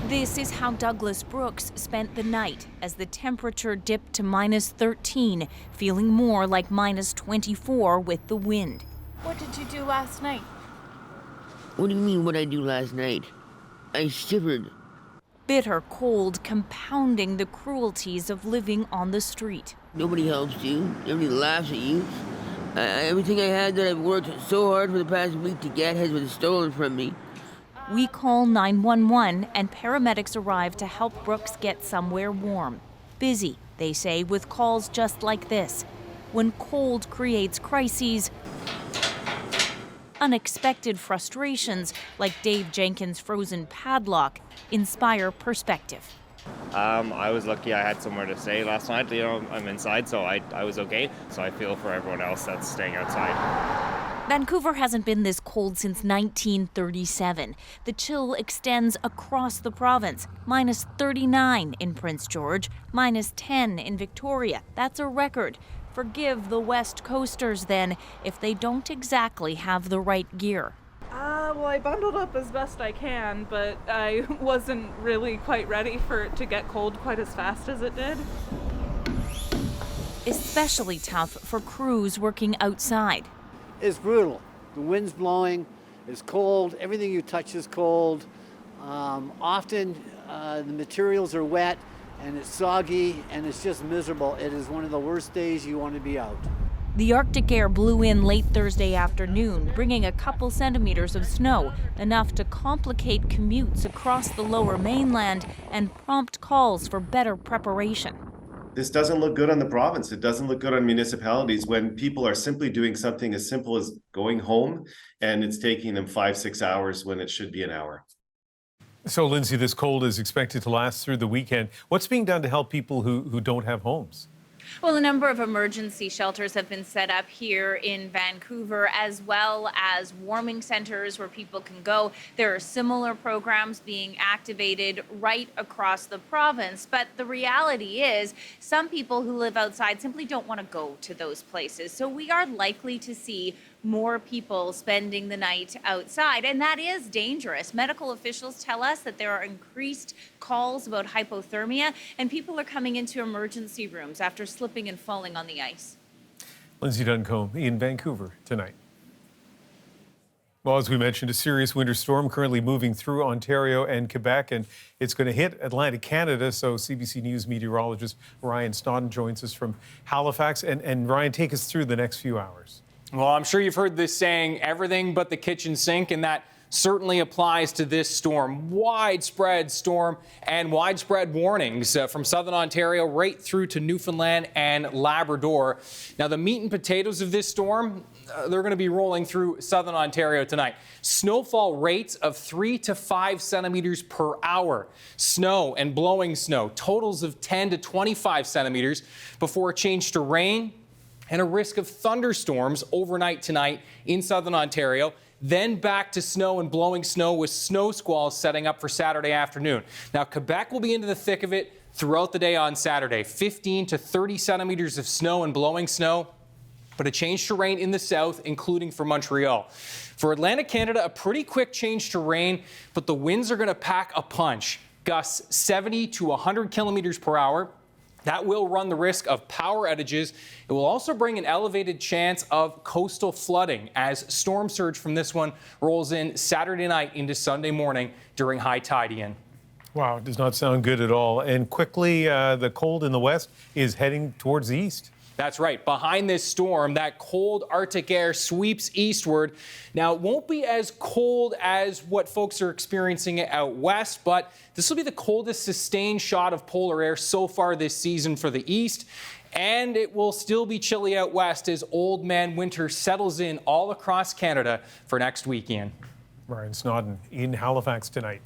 This is how Douglas Brooks spent the night as the temperature dipped to -13, feeling more like -24 with the wind. What did you do last night? What do you mean, what I do last night? I shivered. Bitter cold compounding the cruelties of living on the street. Nobody helps you. Everybody laughs at you. Everything I had that I've worked so hard for the past week to get has been stolen from me. We call 911 and paramedics arrive to help Brooks get somewhere warm. Busy, they say, with calls just like this. When cold creates crises, unexpected frustrations, like Dave Jenkins' frozen padlock, inspire perspective. I was lucky I had somewhere to stay last night. I'm inside, so I was okay. So I feel for everyone else that's staying outside. Vancouver hasn't been this cold since 1937. The chill extends across the province. -39 in Prince George, -10 in Victoria. That's a record. Forgive the West Coasters, then, if they don't exactly have the right gear. Well, I bundled up as best I can, but I wasn't really quite ready for it to get cold quite as fast as it did. Especially tough for crews working outside. It's brutal. The wind's blowing, it's cold, everything you touch is cold. Often the materials are wet and it's soggy and it's just miserable. It is one of the worst days you want to be out. The Arctic air blew in late Thursday afternoon, bringing a couple centimeters of snow, enough to complicate commutes across the lower mainland and prompt calls for better preparation. This doesn't look good on the province. It doesn't look good on municipalities when people are simply doing something as simple as going home and it's taking them 5-6 hours when it should be an hour. So, Lindsay, this cold is expected to last through the weekend. What's being done to help people who don't have homes? Well, a number of emergency shelters have been set up here in Vancouver, as well as warming centers where people can go. There are similar programs being activated right across the province. But the reality is some people who live outside simply don't want to go to those places. So we are likely to see more people spending the night outside, and that is dangerous. Medical officials tell us that there are increased calls about hypothermia, and people are coming into emergency rooms after slipping and falling on the ice. Lindsay Duncombe in Vancouver tonight. Well, as we mentioned, a serious winter storm currently moving through Ontario and Quebec, and it's going to hit Atlantic Canada. So CBC News meteorologist Ryan Snodden joins us from Halifax. And Ryan, take us through the next few hours. Well, I'm sure you've heard this saying, everything but the kitchen sink, and that certainly applies to this storm. Widespread storm and widespread warnings from southern Ontario right through to Newfoundland and Labrador. Now, the meat and potatoes of this storm, they're going to be rolling through southern Ontario tonight. Snowfall rates of 3 to 5 centimeters per hour. Snow and blowing snow, totals of 10 to 25 centimeters before a change to rain and a risk of thunderstorms overnight tonight in southern Ontario. Then back to snow and blowing snow with snow squalls setting up for Saturday afternoon. Now, Quebec will be into the thick of it throughout the day on Saturday. 15 to 30 centimeters of snow and blowing snow, but a change to rain in the south, including for Montreal. For Atlantic Canada, a pretty quick change to rain, but the winds are going to pack a punch. Gusts 70 to 100 kilometers per hour. That will run the risk of power outages. It will also bring an elevated chance of coastal flooding as storm surge from this one rolls in Saturday night into Sunday morning during high tide, Ian. Wow, it does not sound good at all. And quickly, the cold in the west is heading towards the east. That's right. Behind this storm, that cold Arctic air sweeps eastward. Now, it won't be as cold as what folks are experiencing out west, but this will be the coldest sustained shot of polar air so far this season for the east. And it will still be chilly out west as old man winter settles in all across Canada for next weekend. Ryan Snodden in Halifax tonight.